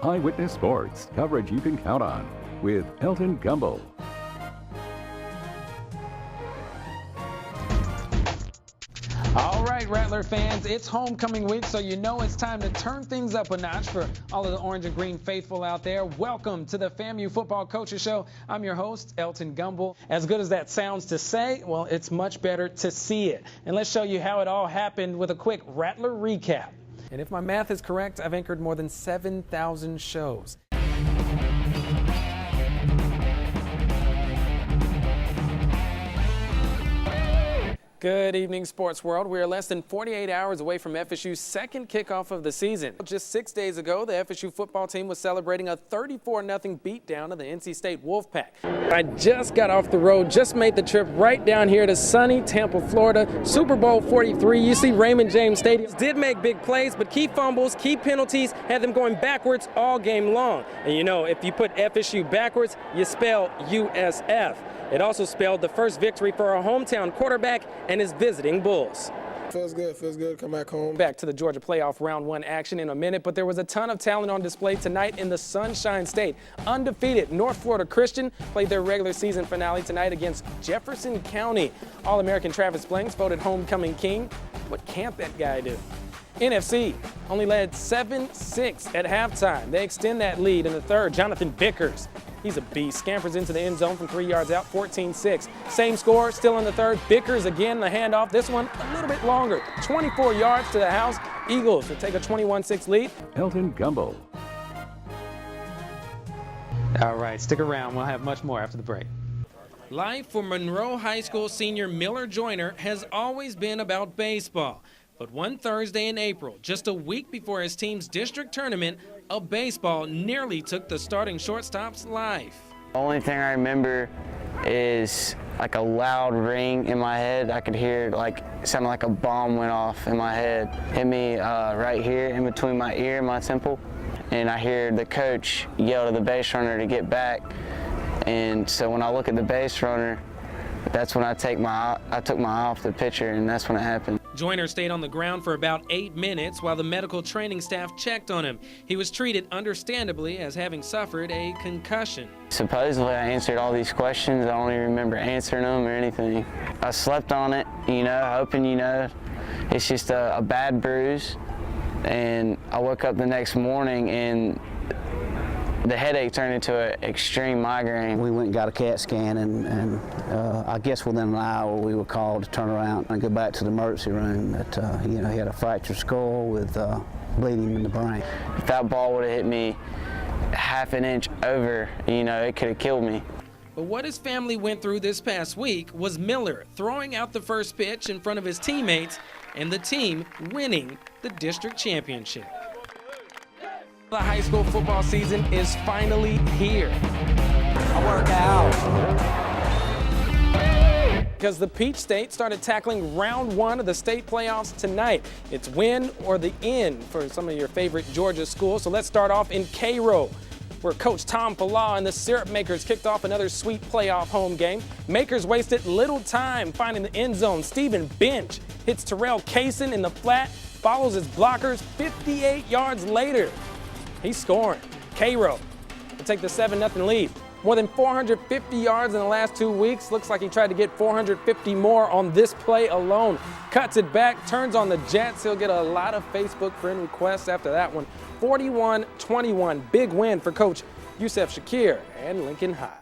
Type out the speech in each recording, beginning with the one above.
Eyewitness Sports, coverage you can count on, with Elton Gumbel. All right, Rattler fans, it's homecoming week, so you know it's time to turn things up a notch for all of the orange and green faithful out there. Welcome to the FAMU Football Coaches Show. I'm your host, Elton Gumbel. As good as that sounds to say, well, it's much better to see it. And let's show you how it all happened with a quick Rattler recap. And if my math is correct, I've anchored more than 7,000 shows. Good evening, sports world. We are less than 48 hours away from FSU's second kickoff of the season. Just 6 days ago, the FSU football team was celebrating a 34-0 beatdown of the NC State Wolfpack. I just got off the road, just made the trip right down here to sunny Tampa, Florida. Super Bowl 43, you see Raymond James Stadium. Did make big plays, but key fumbles, key penalties had them going backwards all game long. And you know, if you put FSU backwards, you spell USF. It also spelled the first victory for our hometown quarterback and his visiting Bulls. Feels good to come back home. Back to the Georgia playoff round 1 action in a minute, but there was a ton of talent on display tonight in the Sunshine State. Undefeated North Florida Christian played their regular season finale tonight against Jefferson County. All-American Travis Blanks voted homecoming king. What can't that guy do? NFC only led 7-6 at halftime. They extend that lead in the third. Jonathan Vickers, he's a beast. Scampers into the end zone from 3 yards out, 14-6. Same score, still in the third. Vickers again, the handoff. This one a little bit longer, 24 yards to the house. Eagles will take a 21-6 lead. Elton Gumbel. All right, stick around. We'll have much more after the break. Life for Monroe High School senior Miller Joyner has always been about baseball. But one Thursday in April, just a week before his team's district tournament, a baseball nearly took the starting shortstop's life. The only thing I remember is like a loud ring in my head. I could hear it like sounded like a bomb went off in my head. Hit me right here in between my ear and my temple. And I hear the coach yell to the base runner to get back. And so when I look at the base runner, that's when I took my eye off the pitcher, and that's when it happened. Joyner stayed on the ground for about 8 minutes while the medical training staff checked on him. He was treated understandably as having suffered a concussion. Supposedly I answered all these questions. I don't even remember answering them or anything. I slept on it, you know, hoping, you know, it's just a bad bruise. And I woke up the next morning and the headache turned into an extreme migraine. We went and got a CAT scan, and I guess within an hour we were called to turn around and go back to the emergency room. That you know, he had a fractured skull with bleeding in the brain. If that ball would have hit me half an inch over, you know, it could have killed me. But what his family went through this past week was Miller throwing out the first pitch in front of his teammates and the team winning the district championship. The high school football season is finally here. I work out. Because the Peach State started tackling round 1 of the state playoffs tonight. It's win or the end for some of your favorite Georgia schools. So let's start off in Cairo, where Coach Tom Falah and the Syrup Makers kicked off another sweet playoff home game. Makers wasted little time finding the end zone. Stephen Bench hits Terrell Kaysen in the flat, follows his blockers 58 yards later. He's scoring. Cairo will take the 7-0 lead. More than 450 yards in the last 2 weeks. Looks like he tried to get 450 more on this play alone. Cuts it back, turns on the Jets. He'll get a lot of Facebook friend requests after that one. 41-21, big win for Coach Yusef Shakir and Lincoln High.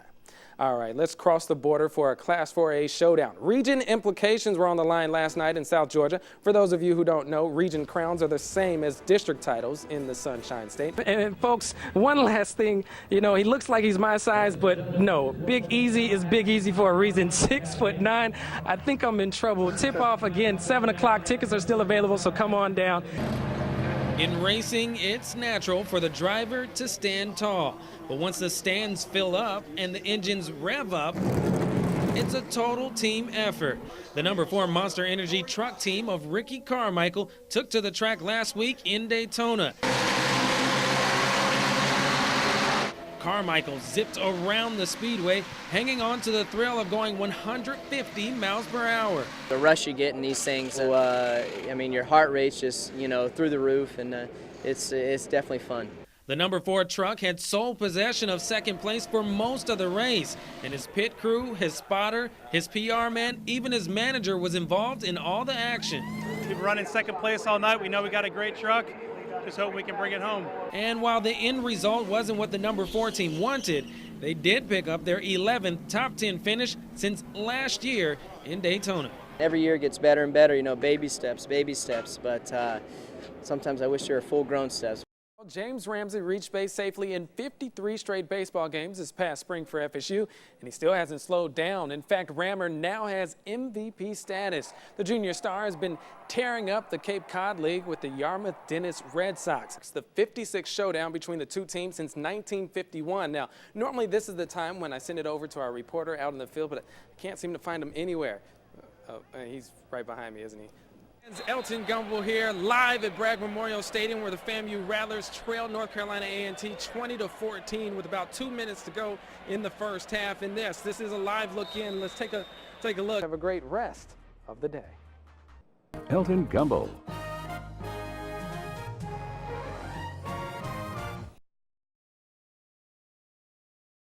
All right, let's cross the border for a Class 4A showdown. Region implications were on the line last night in South Georgia. For those of you who don't know, region crowns are the same as district titles in the Sunshine State. And folks, one last thing, you know, he looks like he's my size, but no, Big Easy is Big Easy for a reason. 6'9". I think I'm in trouble. Tip off again, 7 o'clock. Tickets are still available, so come on down. In racing, it's natural for the driver to stand tall. But once the stands fill up and the engines rev up, it's a total team effort. The number 4 Monster Energy truck team of Ricky Carmichael took to the track last week in Daytona. Carmichael zipped around the speedway, hanging on to the thrill of going 150 miles per hour. The rush you get in these things, I mean, your heart rate's just, you know, through the roof, and it's definitely fun. The number 4 truck had sole possession of second place for most of the race, and his pit crew, his spotter, his PR man, even his manager was involved in all the action. We've been running second place all night. We know we got a great truck. Just hope we can bring it home. And while the end result wasn't what the number 4 team wanted, they did pick up their 11th top 10 finish since last year in Daytona. Every year gets better and better, you know, baby steps, but sometimes I wish there were full-grown steps. James Ramsey reached base safely in 53 straight baseball games this past spring for FSU, and he still hasn't slowed down. In fact, Rammer now has MVP status. The junior star has been tearing up the Cape Cod League with the Yarmouth Dennis Red Sox. It's the 56th showdown between the two teams since 1951. Now, normally this is the time when I send it over to our reporter out in the field, but I can't seem to find him anywhere. He's right behind me, isn't he? It's Elton Gumbel here, live at Bragg Memorial Stadium, where the FAMU Rattlers trail North Carolina A&T 20-14 with about 2 minutes to go in the first half. And this is a live look in. Let's take a look. Have a great rest of the day. Elton Gumbel.